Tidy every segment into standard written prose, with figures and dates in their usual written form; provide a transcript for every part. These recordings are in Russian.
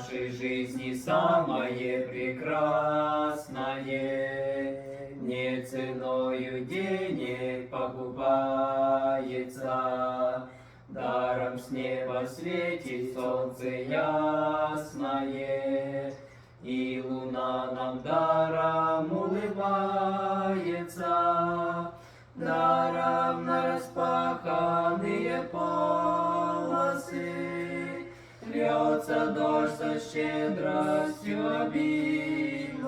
нашей жизни самое прекрасное, не ценою денег покупается, даром с неба светит солнце ясное, и луна нам даром улыбается, даром нараспаханные полосы льется дождь со щедростью обильною,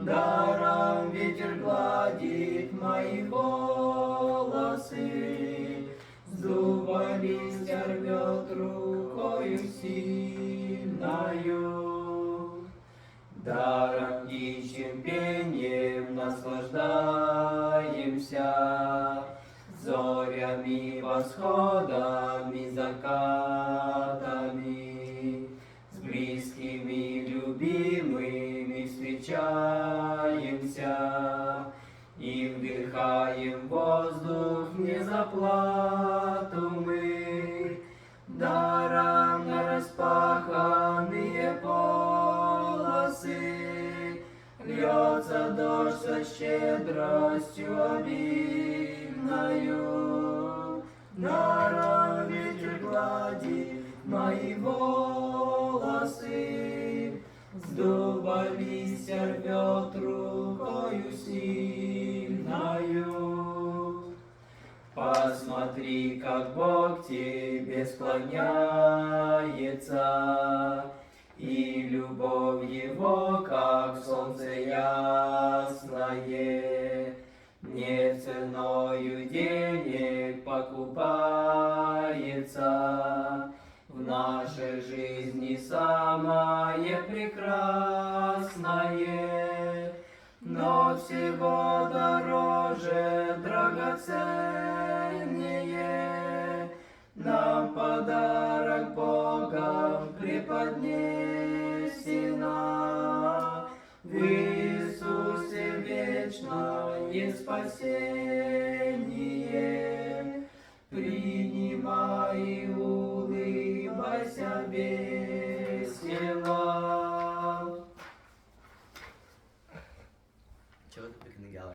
даром ветер гладит мои волосы, с дуба листья рвет рукою сильною. Даром птичьим пением наслаждаемся, зорями, восходами, закатами, с близкими, любимыми встречаемся и вдыхаем воздух не за плату мы, даром нараспаханные полосы льется дождь со щедростью обильною, даром ветер гладит мои волосы, с дуба листья рвет рукою сильною. Посмотри, как Бог тебе склоняется, и любовь Его, как солнце ясное, не ценою денег покупается, в нашей жизни самое прекрасное, но всего дороже, драгоценнее нам подарок Бога